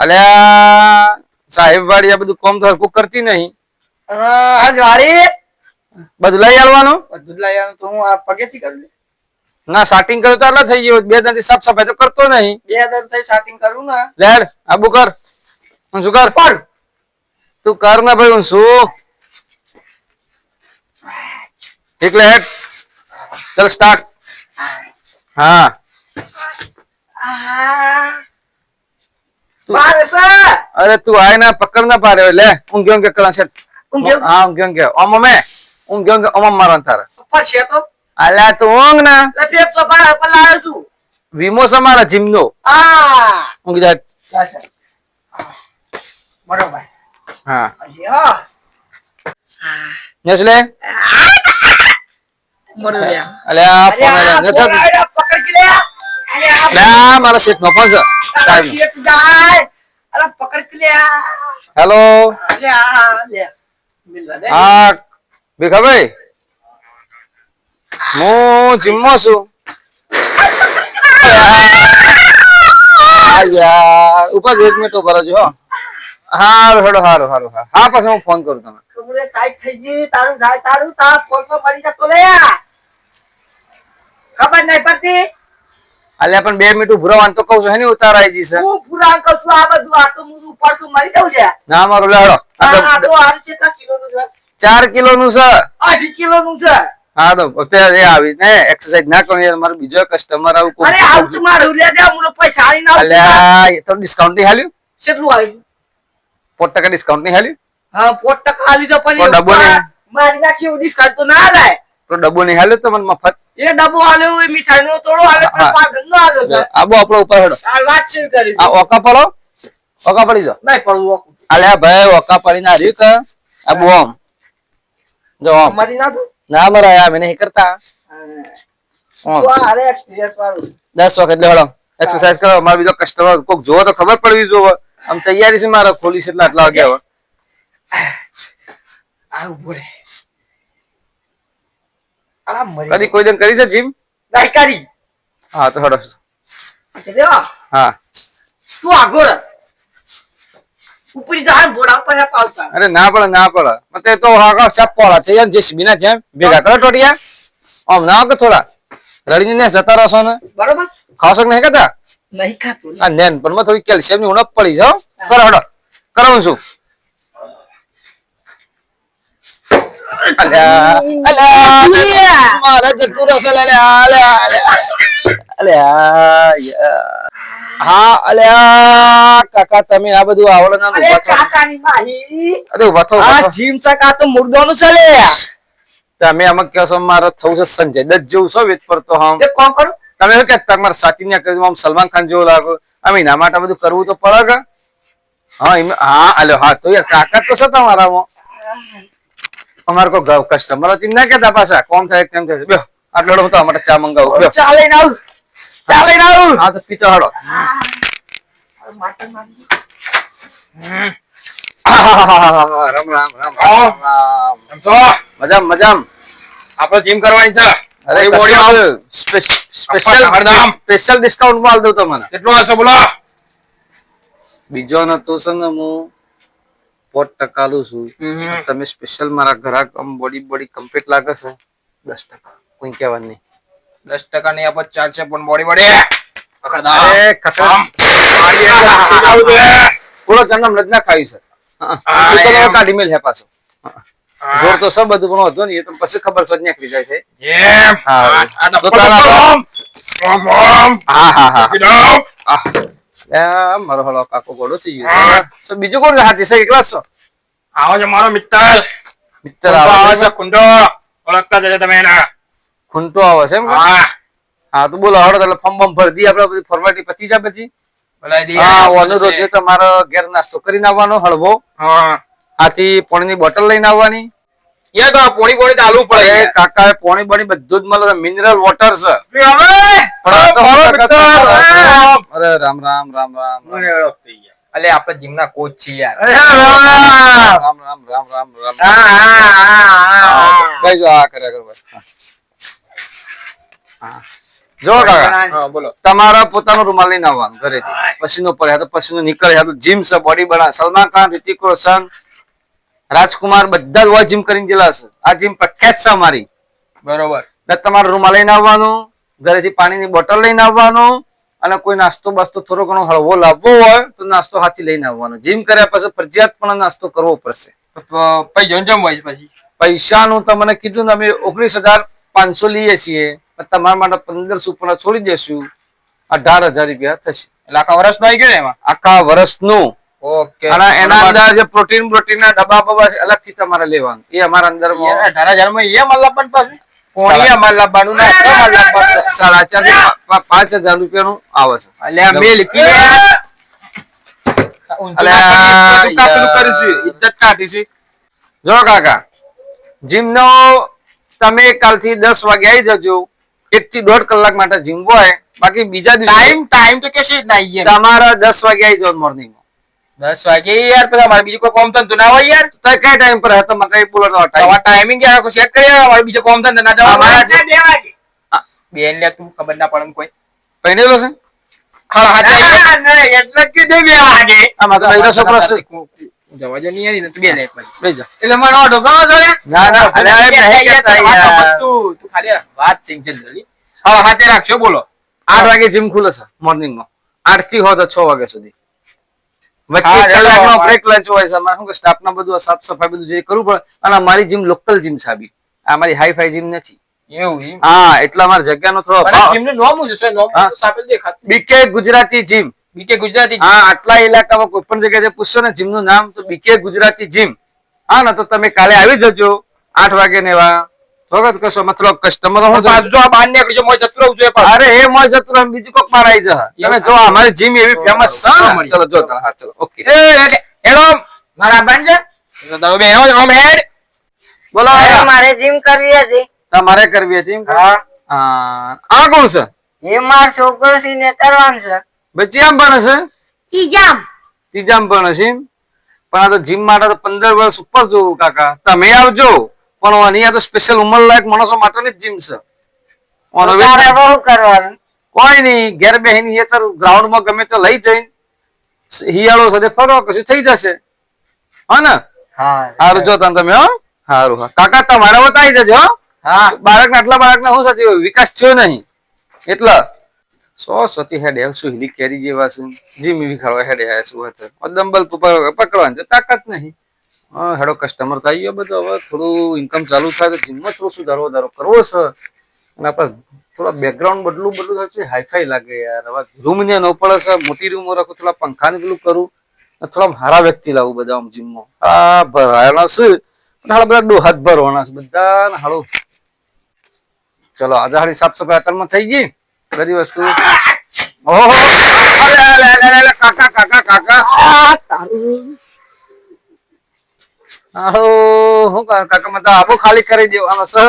અલ્યા સાહેબ વાળી આ બધું કામ તો હરખું કરતી નહીં. આજ વાળી બધું લઈ આવવાનું. બધું લઈ આવવાનું તો હું આ પગેથી કરું લે. ના સ્ટાર્ટિંગ કર્યું તો એટલે થઈ ગયું. બે દાંતી સાફ સફાઈ તો કરતો નહીં. બે દર થઈ સ્ટાર્ટિંગ કરું ને. લે આબુ કર. હું શું કર કર તું કર ને ભાઈ. હું શું એટલે હેડ ચલ સ્ટાર્ટ. હા અરે તું આય ના પકડ ના પાડે લે. હું ગયો કે કરા છે. હા હું ગયો કે ઓમ મે હું ગયો કે ઓમ મારન તારે ઉપર છે તો અલ્યા તું ઊંઘ ના લે પેપ તો બાર પર લાવ્યો છું. વીમો છે મારા જીમનો. ઊંઘ જા. બરોબર. હા અલ્યા નેસલે બરોબર. અલ્યા ફોન ને પકડ કે લે. ના મારા શેઠ નો ફોન છે સાહેબ. શેઠ જાય. અરે પકડ કે લે. હેલો અલ્યા લે મિલવા દે. હા ભીખાભાઈ હું જીમમાં છું. યાર ઉપર 1 મિનિટ ઉભા રહેજો. હો હારું હેડો હારું હારું હા પછી હું ફોન કરું તમને. કમરે ટાઈટ થઈ ગઈ તારું જાય તારું તા ફોન પર મરી જતો લે. ખબર નહીં પડતી. અલ્યા પણ 2 મિનિટ ઉભો રહેવાનું તો કહું છું. હેની ઉતાર આવી જશે. હું પૂરા કહું છું આ બધું આ તો હું ઉપર તું મરી જાઉં લે. ના મારું લેડો આ તો આ કેટલા કિલોનું છે? 4 કિલોનું છે. 2.5 કિલોનું છે. હા તો અત્યારે એ આવી ને એક્સરસાઇઝ ના કરો યાર. મારો બીજો કસ્ટમર આવું અરે આવ તું મારું લે દે હું પૈસા આલી ના. અલ્યા એ તો ડિસ્કાઉન્ટ નહીં હાલ્યું. કેટલું આવ્યું? 4% ડિસ્કાઉન્ટ નહીં હાલ્યું. હા 4% આલી છે પણ તો ડબ્બો નહીં. મારી નાખ્યું ડિસ્કાઉન્ટ તો ના લાય. તો ડબ્બો નહીં હાલ્યો તો મને મફત. એ ડબ્બો આલ્યો એ મીઠાઈ નો થોડો આલે પણ પાવડર નો આલ્યો છે. આબો આપણો ઉપર હેડો. આ વાત છે કરી આ ઓકા પડો ઓકા પડી જાઓ. નહીં પડવું. અલ્યા ભાઈ ઓકા પડી ના રહ્યું કે આબુ ઓમ જો ઓમ મરી ના તું. ના મરા યાર મેં નહીં કરતા. ઓમ તો આરે એક્સપીરિયન્સ વાળું 10 વખત લેવડો એક્સરસાઇઝ કરો. મારો બીજો કસ્ટમર કોક જોવો તો ખબર પડવી જોવે. આમ તૈયારી છે મારે ખોલી છે એટલે આટલા વાગે હવે આ ઉભો રે. આ મરી કદી કોઈ દિન કરી છે જીમ? નહીં કરી. હા તો હેડો. એટલે હા તું આગળ ઉપરી જા બોડા પર પાવતા. અરે ના પડે ના પડે. મતે તો હાકા ચપ્પોળા છે યાર જેસીબી ના જેમ ભેગા કરો ટોટિયા. આમ ના કે થોડા રડીને ને જતા રહેશો ને. બરોબર ખાવશો નહીં કેતા નહીં ખાતું. આ નેન પણ માં થોડી કેલ્શિયમ ની ઉણપ પડી જાવ. કરો હેડો કરાવું છું. અલ્યા અલ્યા મારા જતું રહેશે. અલ્યા અલ્યા હા અલ્યા કાકા તમે આ બધું આવડે ના અરે કાકાની માહી અરે ઉભા થો આ જીમ ચકા તો મુર્દોનું છે લે. તમે આમાં કહો છો મારે થવું છે સંજય દત્ત જેવું છો વેત પર તો હમ એક કામ કરું તમે શું કે તમારા સાથી ને કરી આમ સલમાન ખાન જેવો લાગો. આમ એના માટે બધું કરવું તો પડે કે. હા હા અલ્યો હા તો યાર તાકાત તો છે તમારામાં. અમારે કોઈ કસ્ટમર હતી ના કેતા પાછા કોમ થાય કેમ થાય. બે આટલો હું તો અમારે ચા મંગાવું. ચાલે ના આવું ચાલે ના આવું. હા તો પીતો હડો. રામ રામ રામ રામ મજામ મજામ. આપણે જીમ કરવાની છે. અરે સ્પેશિયલ ડિસ્કાઉન્ટ માં આલ દઉં તમને. કેટલો આવશે બોલો? બીજો નતો છે ને હું 4% લઉં છું. તમે સ્પેશિયલ મારા ઘરાક બોડી બોડી કમ્પ્લીટ લાગે છે 10%. કોઈ કહેવાનું નહીં. 10% ની આપત ચાલશે પણ બોડી બોડી અરે થોડો જન્મ લજ્ના ખાવી છે. કાઢી મેલ હે પાછો જોર તો સબ બધું પણ હતો ને એ તો પછી ખબર છે નીકળી જાય છે. મારો હલો કાકો ગોડો થઈ ગયો. બીજું કોણ હાથી છે એકલા છો? આવો છે મારો મિત્ર મિત્ર આવે છે કુંડો. ઓળખતા જશે તમે એના. ખૂંટો આવે છે એમ? હા તો બોલો હળો એટલે ફોર્મ બમ ભરી દી આપણે બધી ફોર્માલિટી પતી જાય બધી. હા અનુરોધ છે તમારો ઘેર નાસ્તો કરીને આવવાનો હળવો. આથી પાણીની બોટલ લઈને આવવાની. એ તો પોણી પોણી ચાલુ પડે. કાકા પોણી બોણી બધું જ મળે. મિનરલ વોટર છે. અરે રામ રામ રામ રામ. અલે આપણે જીમ ના કોચ છીએ યાર. રામ રામ રામ રામ રામ. કઈ જો આ કર્યા કરો બસ. હા જો કાકા હા બોલો. તમારા પોતાનો રૂમાલ લઈને આવવાનું ઘરેથી. પસીનો પડે તો પસીનો નીકળે તો જીમ છે, બોડી બના. સલમાન ખાન, રિતિક રોશન, રાજકુમાર બધા જ જીમ કરીને ગયેલા છે. આ જીમ પ્રખ્યાત છે અમારી. બરોબર. એટલે તમારો રૂમાલ લઈને આવવાનું, ઘરેથી પાણીની બોટલ લઈને આવવાનું, અને કોઈ નાસ્તો બાસ્તો થોડો ઘણો હળવો લાવવો હોય તો નાસ્તો હાથી લઈને આવવાનો. જીમ કર્યા પછી ફરજિયાત પણ નાસ્તો કરવો પડશે. પૈસા જમવા છે પછી. પૈસાનું તમને કીધું ને અમે 19,500 લઈએ છીએ, પણ તમારા માટે 1500 પણ છોડી દેશું. 18,000 રૂપિયા થશે. એટલે આખા વર્ષ નો આવી ગયો ને એમાં. આખા વર્ષનું. ઓકે. અને એના અંદર જે પ્રોટીન ના ડબ્બા બબ્બા છે, અલગથી તમારે લેવાનું. એ અમારા અંદર 18,000 માં એ માલ લાવવાનું પાછું. પોણીયા માલ લાવવાનું ના તો માલ લાવવાનું. 4,500 થી 5,000 રૂપિયાનું આવે છે. એટલે આ મેલ પીને ઇજ્જત કાઢી છે. જો કાકા, જીમ નો તમે કાલથી 10 વાગે આવી જજો. 1 થી 1.5 કલાક માટે જીમ હોય. બાકી બીજા દિવસે ટાઈમ તો કેશે જ ના આઈએ. તમારે 10 વાગે આવી જાવ મોર્નિંગ 10 વાગે યાર પછી મારે બીજું કોઈ કોમ ધંધો ના હોય યાર. તો કઈ ટાઈમ પર હતો મને બોલો તો તમારો ટાઈમિંગ યાર સેટ કરી મારે બીજો કોમ ધંધો ના જવા. અમારા 2 વાગે. બેન લે તું ખબર ના પડે કોઈ. પહેરેલો છે એટલે કીધું 2 વાગે. આમાં તો પહેલો છોકરો છે. જવા જો નહીં યાર તો 2 લે પછી. બેજા. એટલે મને ઓઢો ગણો છો ને? ના ના અરે નહીં કહેતા યાર. તું ખાલી વાત સિંગલ જલ્દી. હા હાથે રાખજો બોલો. 8 વાગે જીમ ખુલે છે મોર્નિંગ માં. 8 થી હોય તો 6 વાગ્યા સુધી. વચ્ચે હા, કલાકનો એટલે બ્રેક લંચ હોય છે. અમારે શું કે સ્ટાફના બધું સાફ સફાઈ બધું જે કરવું પડે. અને અમારી જીમ લોકલ જીમ છે. આ અમારી હાઈ ફાઈ જીમ નથી. એવું એમ. હા એટલે અમારી જગ્યાનો થોડો પણ ભાવ. જીમનું નામ શું છે? નામ હા. તો સાપેલ દેખાતું. બીકે ગુજરાતી જીમ. બીકે ગુજરાતી. હા આટલા ઇલાકામાં કોઈ પણ જગ્યાએ પૂછશો ને જીમનું નામ તો બીકે ગુજરાતી જીમ. હા ને તો તમે કાલે આવી જજો 8 વાગે ને એવા. વખત કશો મતલબ કસ્ટમર હું પાછું જો આ બહાર નીકળી જો મોય જતું રહું જોઈએ પાછું. અરે એ મોય જતું રહે, બીજું કોક માર આવી જશે. તમે જો અમારી જીમ એવી ફેમસ છે ને. ચલો જો હા ચલો ઓકે. હેડો મારા બંધ દાદા બેન આમ હેડ. બોલો મારે જીમ કરવી હતી. તમારે કરવી હતી એમ? હા. આ કોણ છે? એ માર છોકરો છે ને કરવાનું છે. બચ્ચી આમ ભણે છે? ઈજામ. ત્રીજામ ભણે છે એમ? પણ આ તો જીમ માટે તો 15 વર્ષ ઉપર જોવું કાકા. તમે આવજો પણ અહીંયા તો સ્પેશિયલ ઉંમરલાયક માણસો માટેની જ જીમ છે. તારે બહુ કરવાનું. કોઈ નહીં, ઘેર બેહીને એ તારું ગ્રાઉન્ડમાં ગમે તો લઈ જઈને હિયાળો સાથે ફરો કશું થઈ જશે. હા ને? હા. સારું જો તમે હો. સારું હા કાકા તમારા વત આવી જજો હો. હા. બાળકને આટલા બાળકના શું સાથે વિકાસ થયો નહીં એટલે 100 હેડે શું હિલી કેરી જેવા છે. જીમ એવી ખાવા હેડે આવ્યા શું હતું દંબલ પકડવાની છે તાકાત નહીં. હા હેડો કસ્ટમર તો આવી ગયો બધો. હવે થોડું ઇન્કમ ચાલુ થાય તો જીમમાં થોડું સુધારો કરવો છે. અને આપણે થોડા બેકગ્રાઉન્ડ બદલું થશે. હાઈફાઈ લાગે યાર. હવે રૂમ ને ન પડે છે. મોટી રૂમ રાખું, થોડા પંખા ને પેલું કરું, થોડા સારા વ્યક્તિ લાવું બધા આમ જીમમાં. આ ભરાયેલા છે હાડા બધા ડોહાત ભરવાના છે બધા હાડો. ચલો આજે હાડી સાફ સફાઈ અત્યારમાં થઈ ગઈ બધી વસ્તુ. ઓહો કાકા કાકા કાકા હાલો હું કાકા મત આબો ખાલી કરી દેવાનો છે.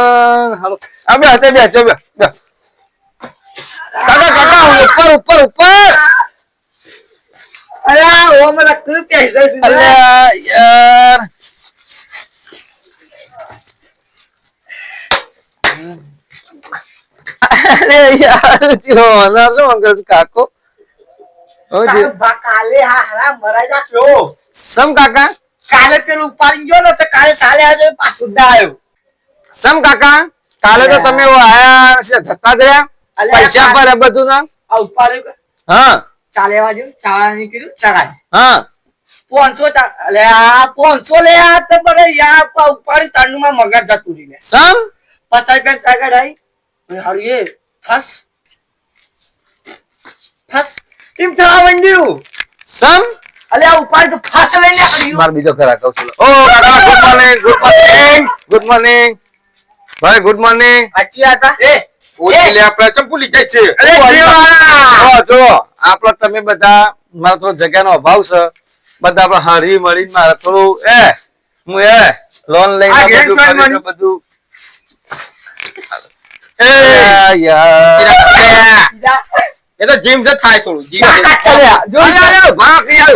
હાલો આ બે હાથે બે જો બે કાકા કાકા ઉપર ઉપર ઉપર. અલા ઓ મને તું પૈસા છે. અલ્યા યાર અરે યાર જીઓ ના શું અંકલ કાકો ઓ જી કાલે હારા મરાઈ નાખ્યો. સમ કાકા કાલે પેલું ઉપાડી ગયો ને તો કાલે સાલે આજે પાછું ના આવ્યો. સમ કાકા કાલે તો તમે આયા છે જતા જ રહ્યા પૈસા પર એ બધું ના આ ઉપાડ્યું હા ચાલે વાજો ચાલા ની કીધું ચગાય હા 500 અલે આ 500 લે આ તો બરે યા ઉપાડી તણમાં મગર જતું રહી લે. સમ 50 રૂપિયા ચગાડ આવી હરિયે ફસ ફસ કેમ થવા માંડ્યું. સમ અલે આ ઉપાડી તો ફાસ લઈને આવ્યું. માર બીજો ખરા કહું છું. ઓ કાકા good morning good morning good morning ભાઈ ગુડ મોર્નિંગ. સાચી હતા એ ઓલી લે આપણે ચંપુલી જાય છે. અરે જીવા જો આપડે તમે બધા મારા થોડો જગ્યાનો અભાવ છે. બધા આપણે હરી મળીને મારે થોડું હું લોન લઈને આ બધું grandson કરીશું બધું. યાર એ તો જીમ છે થાય થોડું જીમ. કાકા ચાલ્યા જો ભાગ યાર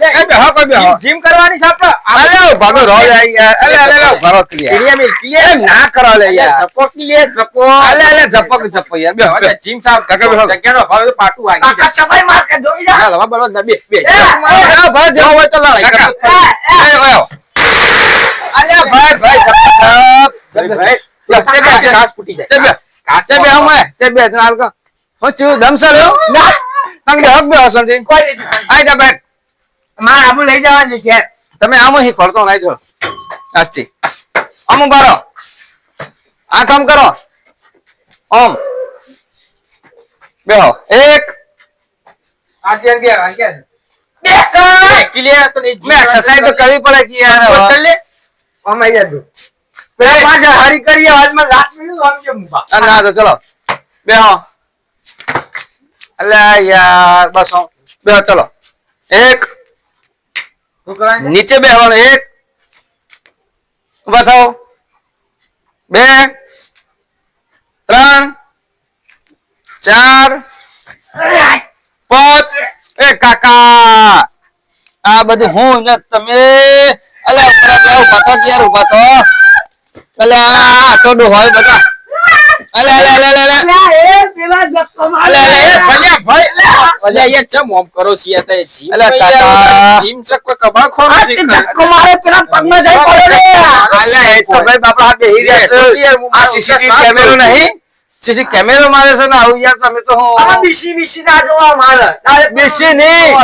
એ બેહો કોઈ બેહો જીમ કરવાની છે આપણે અલે ભાગો રહો યાર અલે ભરો ક્લિયર એરિયા મિલ ક્લિયર ના કરો લે યાર જપો ક્લિયર જપો અલે જપક જપો યાર બેહો બેહો. જીમ સાહેબ કાકા બેહો. જગ્યાનો ભાવ તો પાટું વાગી કાકા ચપાઈ માર કે જોઈ જા ચાલ હવે બરોબર બે બે અરે ભાઈ જેવો હોય તો લડાઈ કરો. અલ્યા ભાઈ ભાઈ ભાઈ ઘાસ ફૂટી જાય તે બે હમે તે બે નાલ કો હું ચુ દમ સર ના તંગ હક બે હસંતી કોઈ નહીં. આઈ જા બેટ માર આબુ લઈ જવાની છે તમે આમ હી ખોલતો નાઈ જો આસ્તી આમ બારો આ કામ કરો ઓમ બેહો એક આગે બે ક્લિયર તો નહીં મેં એક્સરસાઇઝ તો કરવી પડે કે યાર બદલ લે અમાઈ જા દો પેલા પાછા હારી કરીએ હાથમાં લાત મળ્યું આમ કેમ બા આ ના તો ચલો બેહો અલ્યા યાર બસ બેહો ચલો એક શું કરવાનું છે? નીચે બેહવાનું એક ઉભા થાઓ બે ત્રણ ચાર પાંચ એ કાકા આ બધું હું ને તમે અલે ઉભા થો યાર ઉભા થો અલે આ તો હોય બધા અલે અલે અલે અલે અલ્યા, એ પેલા ધક્કો મારે. ભલે ભાઈ અલે યાર ચમ ઓમ કરો છે યાર તે જીમ અલે કાકા. જીમ છે કોઈ કબાળ ખોરો આ છે તે ધક્કો મારે પેલા પગમાં જઈ પડ્યો રે. અલે એ તો ભાઈ બાપા હાથ બેહી રહ્યા છે આ સીસીટીવી કેમેરો નહીં સીસી કેમેરો મારે છે ને આવું યાર તમે તો આમાં હું બીસી બીસી ના જોવા મારે. Direct બેસી નહીં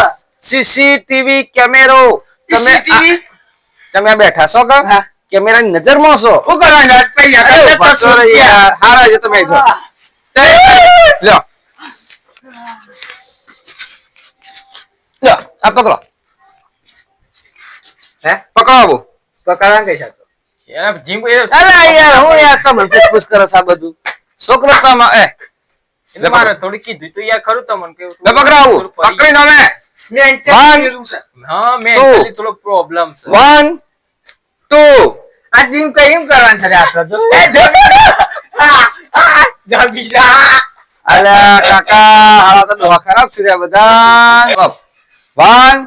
સીસીટીવી કેમેરો તમે CCTV? તમે આ બેઠા છો કે કેમેરાની નજરમાં છો શું કરવાનું યાર પૈસા અરે તમે ઉભા કશું કરો યાર હારા છે તમે જો લ્યો લ્યો આ પકડો હે? પકડો આવું પકડવાનું કઈ શકતો? યાર જીમ અલા યાર હું યાર તમે પૂછપૂછ કરો છો આ બધું છોકરો તમા એ એટલે મારે થોડી કીધું તો યાર ખરું તમને કે લે પકડાવું પકડીને અમે Maintain કરેલું છે. હા મેં તું. actually થોડો પ્રોબ્લેમ છે 1 2 આ જીમ કઈ એમ કરવાનું છે રે આપણે તો? એ જો. જા બીજા. અલા કાકા હાલા તો દવા ખરાબ છે રે આ બધા 1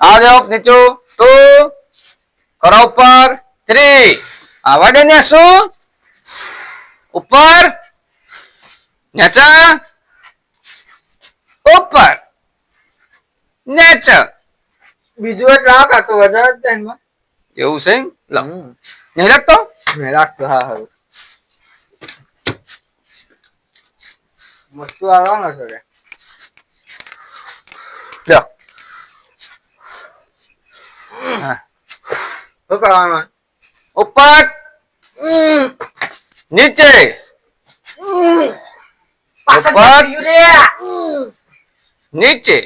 આ જાઓ નીચે 2 કરો ઉપર 3 આવા દે ને શું ઉપર નીચે ઉપર નીચે બીજું જ લાવ કાતો વજન જ થાય એમાં. એવું છે એમ? લાવ નહીં રાખતો મેં રાખતો હા હારું. મસ્તું આવવાનો છે રે. લ્યો હા શું કરવાનું? ઉપર નીચે પાછળ ઉપર. જઈ રહ્યું રે. નીચે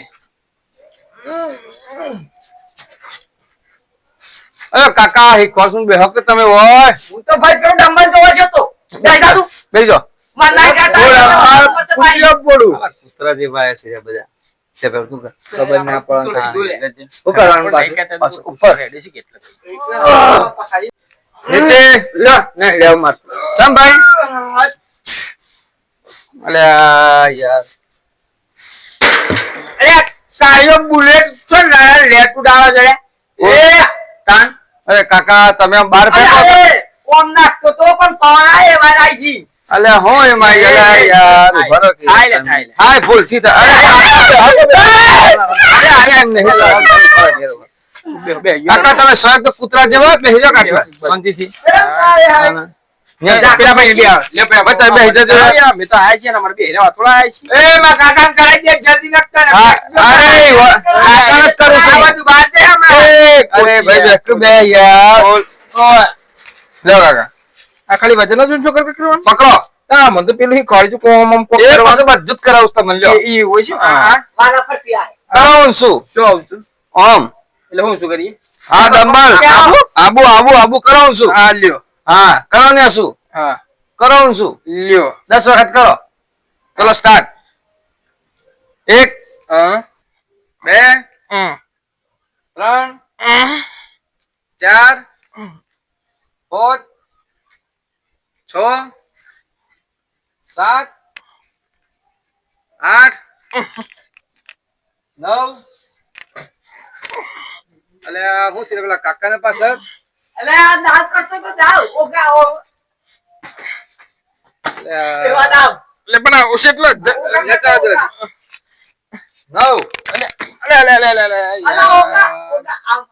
અરે કાકા હિકવા શું બેહો કે તમે હોય હું તો ભાઈ પેલો ડંબલ જોવા જતો. બેઠા તું. બેજો માર ના કહેતા. કૂતરા જેવા આયા છે આ બધા તે પેલું તું કર. ખબર ના પડે. હા, શું એટલે જ. શું કરવાનું નહીં પાછું? કહેતા પાછું તો ઉપર. રેડી છે કેટલા પછાડી. નીચે લ્યો ને લેવ માર સમ ભાઈ અલ્યા યાર અરે કાયો બુલેટ છો ને લેટ ઉડાડો છે રે. એ તાન. અરે કાકા તમે આમ બહાર ફેંકો અરે ઓમ નાખતો તો પણ પવાય એ વાર આઈ જી. અલ્યા હું એમાં ગયેલા યાર ભરો કે ખાઈ લે, ખાઈ લે. હાય ફૂલ સીધા અરે એમ નહીં કાકા તમે સ્વયં તો કૂતરા જેવા બેહી જાઓ કાઢવા શાંતિથી પેલા ભાઈ લે આવ. લે પેલા ભાઈ તમે બેહી જજો. યાર, મેં તો આયા છે ને અમારે બે રેવા થોડા આયા છે એ માં કાકા કરાઈ દે જલ્દી નકતા ને. કાકા જ કરું છું. આ બધું બહાર દે હમણાં. અરે ભાઈ બેઠું બે યાર લ્યો કાકા આ ખાલી વજન જ ઊંચો કરવાનું પકડો હા મને તો પેલું શીખવાડ્યું તું કોમ આમ કોમ એ કરવાનું. પાછું બધું જ કરાવું છું તમને લ્યો એ હોય છે હા મારા પર પીઆઈ. કરાવું છું શું આવું છું ઓમ એટલે હું શું કરીએ હા ડંબલ આબુ આબુ આબુ કરાવું છું હા લ્યો હા કરો ને શું હા કરાવું છું લ્યો 10 વખત કરો ચલો સ્ટાર્ટ 1 હા 2 હમ 3 4 5 6 7 8 9 અલ્યા હું છે પેલા કાકાના પાસે અલે આ દાવ કરતો તો દાવ ઓગા ઓ એવા દાવ એટલે પણ આ ઓશેટલો અલા ઓગા ઓગા આમ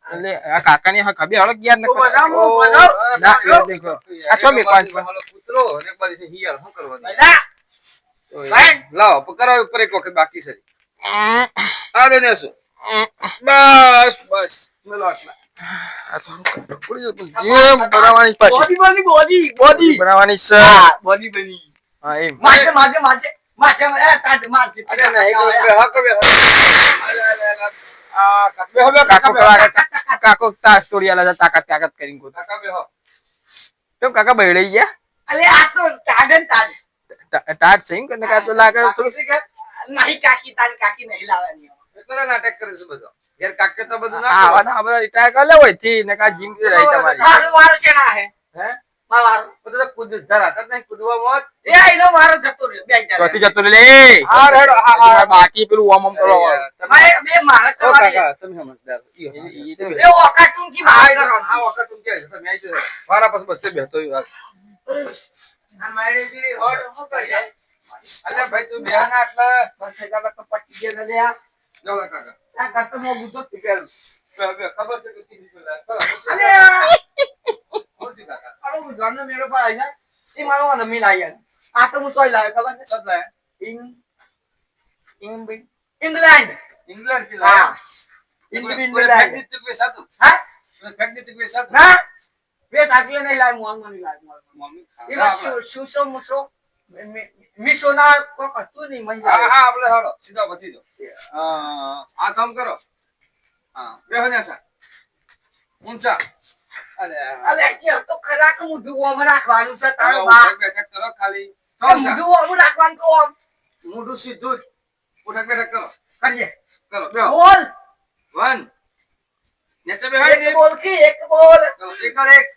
એટલે આ કાકાની હા ખબર હળક યાર ઓ બનાવ આ શું મે પાંચ કૂતરો અને એક બાજુ છે હિયર શું કરવાનું બના લાવો પકડાવ ઉપર એક વખત બાકી છે આ દે ને શું બસ બસ મેલો આટલા આ તો પડી જતું એમ બનાવવાની પાછી બોડી બનાવવાની છે હા બોડી બની હા એમ માથે એ તાંડ માથે અરે નહીં બે હક બે આ કાકા હવે કાકો કાકો તાસ તોડી આલા તાકાત કરીને કો કાકા બે હો તો કાકા બૈડાઈ ગયા અલે આ તો તાંડ ટાટ સહી કરીને કા તો લાગે થોડું નહીં કાકી નહીં લાવવાની એટલા નાટક કરે છે બધો યાર કાકે તો બધું ના આ બધા રિટાયર કરી લેવો થી ને કા જિંદગી રહી તમારી વારો છે ના હે હે મારો બધું કૂદ ધરા તત નહીં કૂદવા મોત એ આઈનો વારો જતો રહ્યો બે ચોથી જતો લે હા, રેડો, હા. બાકી પેલું ઓમ કરવા વાળું બે મારા ઓ કરવાની કાકા તમે સમજદાર ઈ તો એ ઓકાટું કી બહાર કરવાનું આ વખત તું કે છે તમે આઈ જજો મારા પાસે બધે બેઠો ઈ વાત આ મારે બી હોડ હું કરી અલ્યા ભાઈ તું બેહાના આટલા બસ કાકા તો પટી ગયા લે આ જો કાકા કાકા તો મો બુતો ટીકેલ બે ખબર છે કે તીજી પેલા અલે હોજી કાકા અરે હું જાણનો મેરો પર આઈ જાય એ મારો વાંધો મિલ આઈ જાય આ તો હું સોય લાવ્યો ખબર છે સદલા ઇંગ્લેન્ડ ઇંગ્લેન્ડ થી હા લાયા ઇંગ્લેન્ડ ફેક્ટરી તું કે સાતું હા ફેક્ટરી તું કે સાતું ના બે સાકલે નહીં લાવ મોંગ નહીં લાવ મમ્મી એમાં શું મુસો મિસોના કો કતું નહીં મન હા હા આપણે હાલો સીધા વધી દો આ કામ કરો હા બેહો ને સા ઊંચા અલે કે તો ખરા કે મુઢું ઓમ રાખવાનું છે તારો બા બા બેઠક કરો ખાલી મુઢું ઓમ રાખવાનું તો ઓમ મોઢું સીધું જ ઉઠક બેઠક કરો કરીએ કરો બેહો બોલ 1 નીચે બેહાઈ એક દે બોલ કી એક બોલ ચલો એક કર એક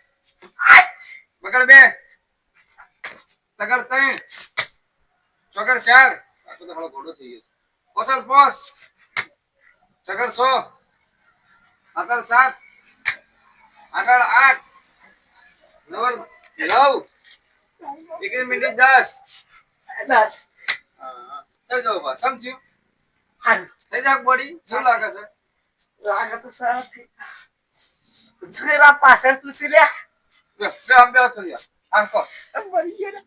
બગડ બે તગડ ત્રણ ચોકર 4 આ તો થોડો ઘોડો થઈ ગયો ઓસર 5 ચકર 100 આગળ 7 આગળ 8 9 એક મિનિટ 10 બસ ચાલ જાઓ બા સમજ્યું હાલ થઈ જાય બોડી શું લાગે છે લાગે તો સાથી જરા પાછળ તું સી લે બે બે બે થઈ ગયા આંકો મરી ગયા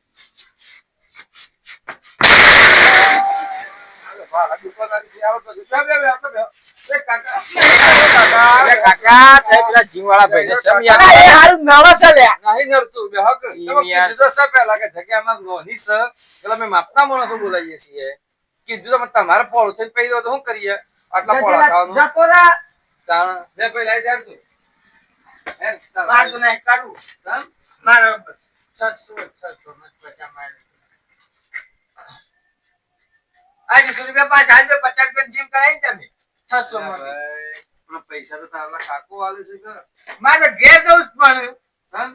આ દુકાનદારી થી આવો તો બે બે બે આ બે એ કાકા અરે કાકા તે પેલા જીવવાળા ભાઈ ને સમ યાર એ હારું નળો છે લે નહીં નડતું બે હક યાર. કીધું તો પેલા કે જગ્યામાં નોની છે પેલા મેં માપના માણસો બોલાવીએ છીએ કીધું તો તમારે પોળું થઈને પઈ દો તો શું કરીએ આટલા પોળા ખાવાનું જતોરા તાણ બે પઈ લઈ જાય તું હે બાર તો નહીં કાઢું તાણ મારો 700 મત પચા માર આજે રૂપિયા પાસ આજે 50 રૂપિયા જીમ કરાઈ તમે 600 માં પણ પૈસા તો તારા કાકો આલે છે કે મારે ઘેર દઉં પણ હા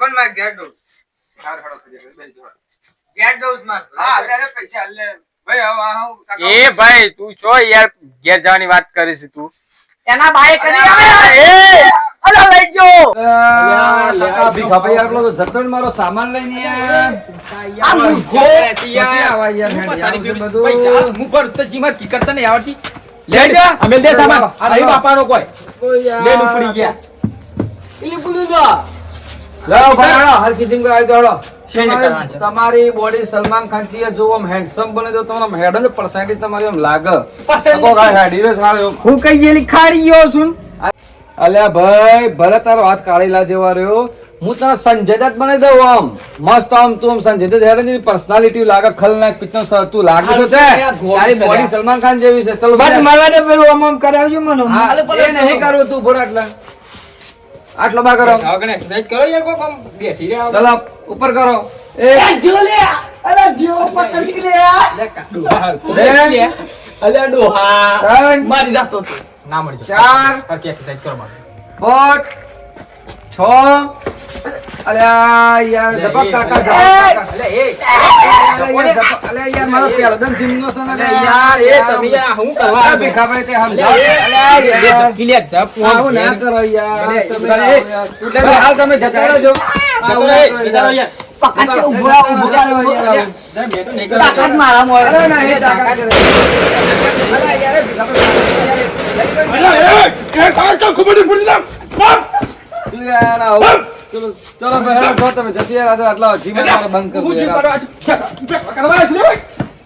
પણ મારે ઘેર દઉં હાર હડો થઈ જાય બેન જોડ ઘેર દઉં માં હા અરે પૈસા લે ભાઈ હવે આ હું કાકા એ ભાઈ તું છો યાર ઘેર જવાની વાત કરીશ તું એના બાએ કરી એ અલા લઈ જો મારો સામાન લઈને આ મૂર્ખો તમારી બોડી સલમાન ખાન થી જો આમ હેન્ડસમ બને તો તમારા હેડ જ પર્સેન્ટેજ તમારી આમ લાગે હું કઈ જેલી ખાડી ગયો છું અલ્યા ભાઈ ભલે તારો હાથ કાળીલા જેવા રહ્યો હું તને સંજય દત્ત બનાવી દઉં આમ મસ્ત આમ તું આમ સંજય દત્ત હેડે ની પર્સનાલિટી લાગે ખલનાયક પિક્ચર તું લાગે તો છે તારી બોડી સલમાન ખાન જેવી છે ચલો બસ મારા દે પેલું આમ આમ કરાવજો મને હા, એ નહીં કરવું તું બોલ આટલો બા કરો ચલો ઉપર કરો એ જો લે અલા જો પકડ કે લે અલા ડોહા ત્રણ, મારી જાતો તો 4 5 6 અલ્યા યાર જબક કાકા જબક કાકા. અલ્યા યાર મારો પેલદમ જીમનો છે ને અરે યાર એ તમે યાર હું કરવા આ આવ્યા? ભીખાભાઈ તે સમજાવો. અલ્યા યાર. કિલ્યા જપ આવું ના કરો યાર. અરે, તમે ઉતારે. આવો યાર. ભાઈ, હાલ તમે જતા રહેજો. આવું ના કરો યાર. પકડ કે જતા ઉભા રહેજો ઉભા યાર. તાકાત મારા મોય અરે ના, એ તાકાત કરે. અલ્યા યાર, એ ભીખાભાઈ. તું યાર આવો. ચલો ચલો ભાઈ હેડો, જો તમે જતી યાર આટલા જીવન મારે બંધ કરવું યાર.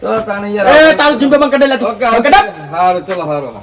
ચલો તાને યાર. તારું જીમ્બે બંધ કરી લે તું ઓકે, ઓકે. હારું, ચલો હારું.